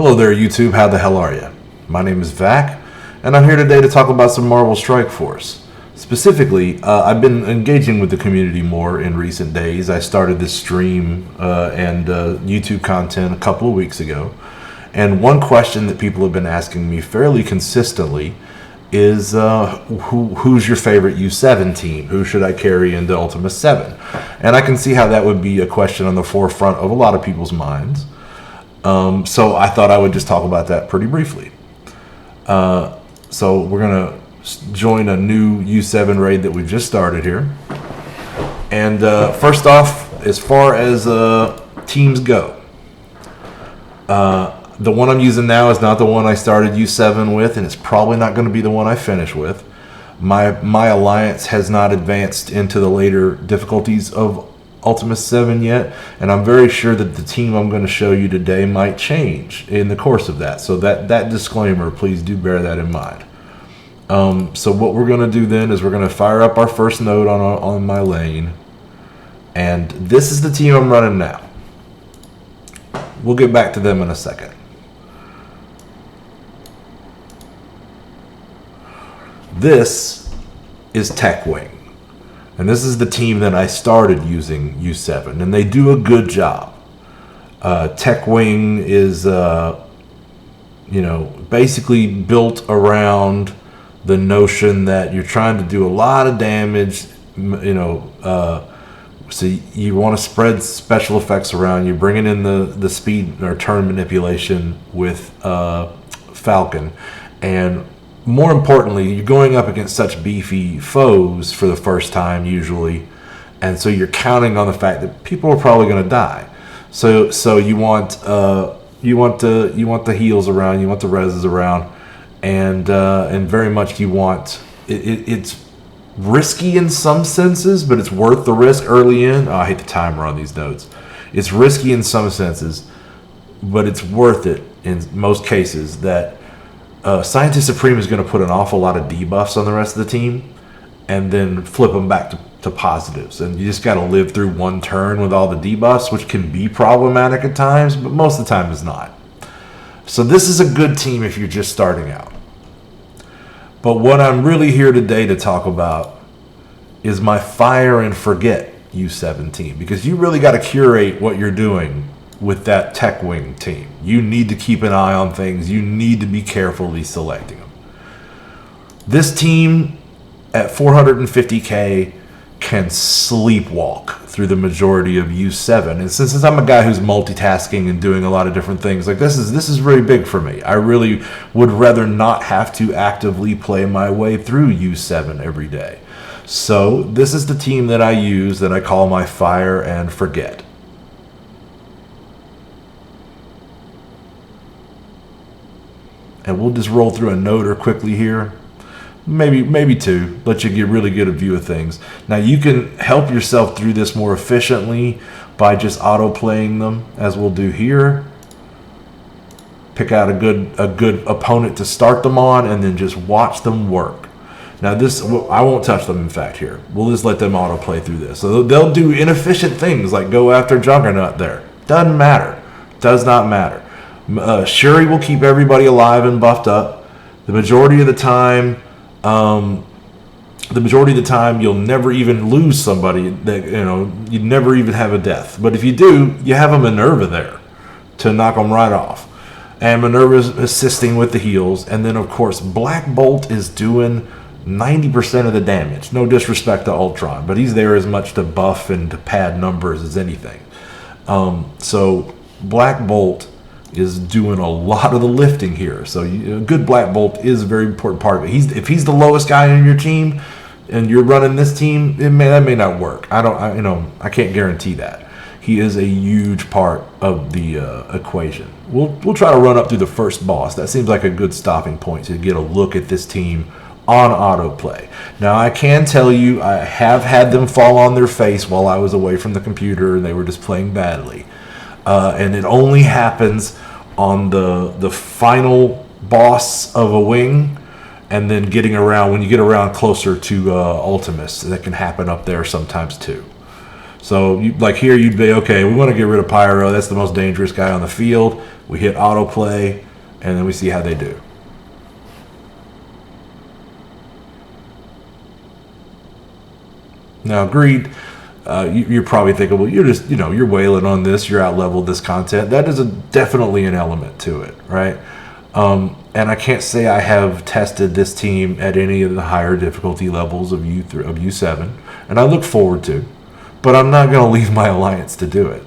Hello there, YouTube. How the hell are you? My name is Vac, and I'm here today to talk about some Marvel Strike Force. Specifically, I've been engaging with the community more in recent days. I started this stream and YouTube content a couple of weeks ago, and one question that people have been asking me fairly consistently is who's your favorite U7 team? Who should I carry into Ultimas 7? And I can see how that would be a question on the forefront of a lot of people's minds. So I thought I would just talk about that pretty briefly. So we're going to join a new U7 raid that we've just started here. And first off, as far as teams go, the one I'm using now is not the one I started U7 with, and it's probably not going to be the one I finish with. My alliance has not advanced into the later difficulties of Ultimas 7 yet, and I'm very sure that the team I'm going to show you today might change in the course of that. So that disclaimer, please do bear that in mind. So what we're going to do then is we're going to fire up our first node on my lane, and this is the team I'm running now. We'll get back to them in a second. This is Tech Wing. And this is the team that I started using U7, and they do a good job. Tech Wing is, basically built around the notion that you're trying to do a lot of damage. So you want to spread special effects around. You're bringing in the speed or turn manipulation with Falcon, and more importantly, you're going up against such beefy foes for the first time usually, and so you're counting on the fact that people are probably going to die. So you want the heals around, you want the reses around, and very much you want it's risky in some senses, but it's worth the risk early in. Oh, I hate the timer on these nodes. It's risky in some senses, but it's worth it in most cases. That Scientist Supreme is going to put an awful lot of debuffs on the rest of the team and then flip them back to positives. And you just got to live through one turn with all the debuffs, which can be problematic at times, but most of the time is not. So this is a good team if you're just starting out. But what I'm really here today to talk about is my Fire and Forget U7 team, because you really got to curate what you're doing with that Tech Wing team. You need to keep an eye on things. You need to be carefully selecting them. This team at 450k can sleepwalk through the majority of U7. And since I'm a guy who's multitasking and doing a lot of different things, like this is really big for me. I really would rather not have to actively play my way through U7 every day. So this is the team that I use, that I call my Fire and Forget. And we'll just roll through a noder quickly here. Maybe two. Let you get really good a view of things. Now you can help yourself through this more efficiently by just auto-playing them, as we'll do here. Pick out a good opponent to start them on, and then just watch them work. Now this, I won't touch them, in fact, here. We'll just let them auto-play through this. So they'll do inefficient things like go after Juggernaut there. Doesn't matter. Does not matter. Shuri will keep everybody alive and buffed up. The majority of the time, you'll never even lose somebody. That you never even have a death. But if you do, you have a Minerva there to knock them right off. And Minerva's assisting with the heals. And then, of course, Black Bolt is doing 90% of the damage. No disrespect to Ultron, but he's there as much to buff and to pad numbers as anything. So Black Bolt is doing a lot of the lifting here. So a good Black Bolt is a very important part of it. If he's the lowest guy in your team and you're running this team, that may not work. I can't guarantee that. He is a huge part of the equation. We'll try to run up through the first boss. That seems like a good stopping point to get a look at this team on autoplay. Now I can tell you I have had them fall on their face while I was away from the computer and they were just playing badly. And it only happens on the final boss of a wing, and then when you get around closer to Ultimas. That can happen up there sometimes too. So like here, you'd be okay. We want to get rid of Pyro. That's the most dangerous guy on the field. We hit autoplay, and then we see how they do. Now, Greed, you're probably thinking, well, you're just, you're wailing on this. You're out-leveled this content. That is definitely an element to it, right? And I can't say I have tested this team at any of the higher difficulty levels of U7, and I look forward to, but I'm not going to leave my alliance to do it.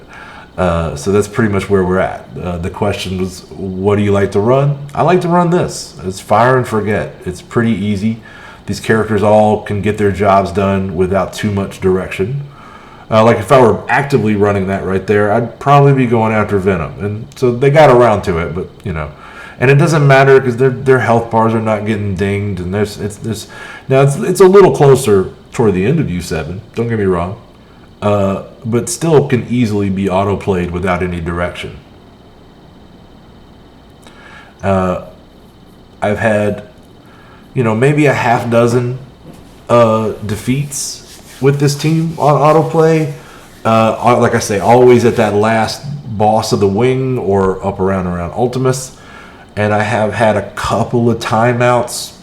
So that's pretty much where we're at. The question was, what do you like to run? I like to run this. It's fire and forget. It's pretty easy. These characters all can get their jobs done without too much direction. Like if I were actively running that right there, I'd probably be going after Venom. And so they got around to it, but and it doesn't matter because their health bars are not getting dinged, and it's a little closer toward the end of U7. Don't get me wrong, but still can easily be auto-played without any direction. I've had maybe a half dozen defeats with this team on autoplay. Like I say, always at that last boss of the wing or up around Ultimas. And I have had a couple of timeouts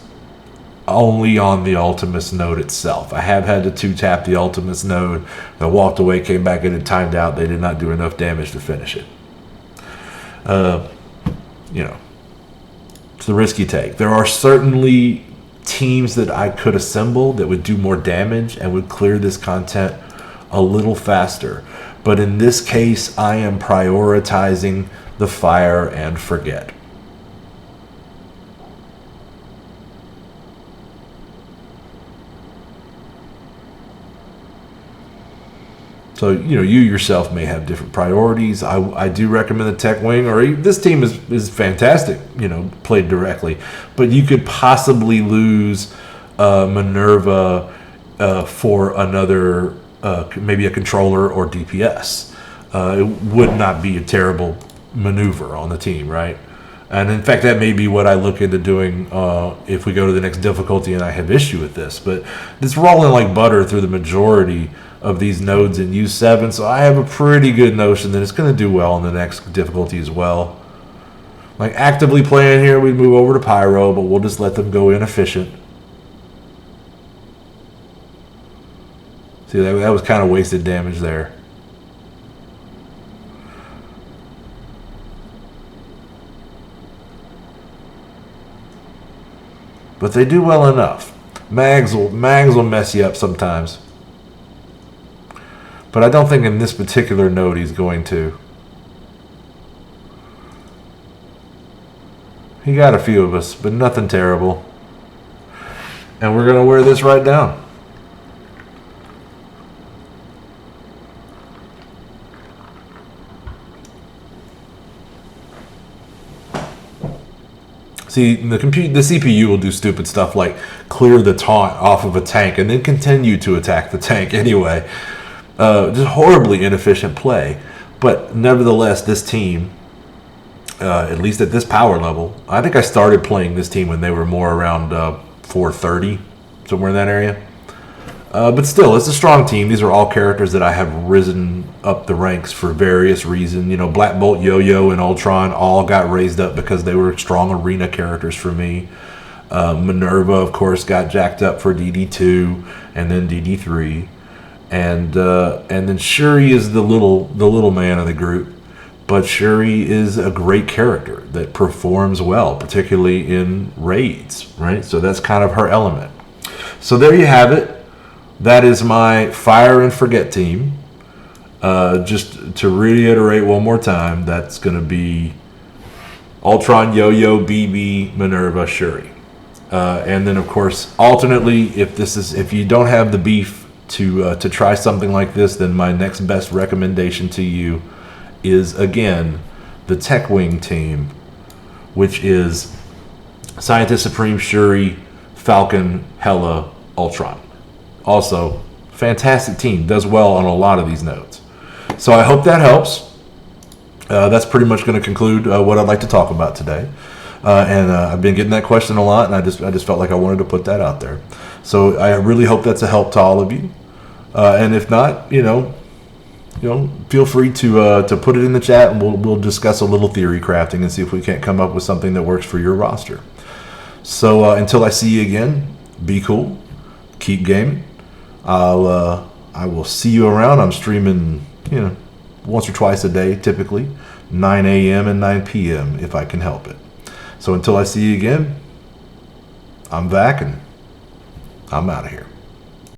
only on the Ultimas node itself. I have had to 2-tap the Ultimas node. I walked away, came back in and timed out. They did not do enough damage to finish it. It's the risk you take. There are certainly teams that I could assemble that would do more damage and would clear this content a little faster. But in this case, I am prioritizing the fire and forget. So, you yourself may have different priorities. I do recommend the Tech Wing, or this team is fantastic, played directly. But you could possibly lose Minerva for another, maybe a controller or DPS. It would not be a terrible maneuver on the team, right? And in fact, that may be what I look into doing if we go to the next difficulty and I have issue with this. But it's rolling like butter through the majority of these nodes in U7, so I have a pretty good notion that it's going to do well in the next difficulty as well. Like actively playing here, we move over to Pyro, but we'll just let them go inefficient. See, that was kind of wasted damage there. But they do well enough. Mags will mess you up sometimes. But I don't think in this particular node he's going to. He got a few of us, but nothing terrible. And we're going to wear this right down. See, the CPU will do stupid stuff like clear the taunt off of a tank and then continue to attack the tank anyway. Just horribly inefficient play. But nevertheless, this team, at least at this power level, I think I started playing this team when they were more around 430, somewhere in that area. But still, it's a strong team. These are all characters that I have risen up the ranks for various reasons. Black Bolt, Yo-Yo, and Ultron all got raised up because they were strong arena characters for me. Minerva, of course, got jacked up for DD2 and then DD3. And then Shuri is the little man of the group, but Shuri is a great character that performs well, particularly in raids, right? So that's kind of her element. So there you have it. That is my fire and forget team. Just to reiterate one more time, that's going to be Ultron, Yo-Yo, BB, Minerva, Shuri, and then of course alternately, if you don't have the beef to try something like this, then my next best recommendation to you is, again, the Tech Wing team, which is Scientist Supreme, Shuri, Falcon, Hela, Ultron. Also, fantastic team, does well on a lot of these nodes. So I hope that helps. That's pretty much going to conclude what I'd like to talk about today. And I've been getting that question a lot, and I just felt like I wanted to put that out there. So I really hope that's a help to all of you. And if not, feel free to put it in the chat, and we'll discuss a little theory crafting and see if we can't come up with something that works for your roster. So until I see you again, be cool, keep gaming. I will see you around. I'm streaming, once or twice a day, typically 9 a.m. and 9 p.m. if I can help it. So until I see you again, I'm Vac, and I'm out of here.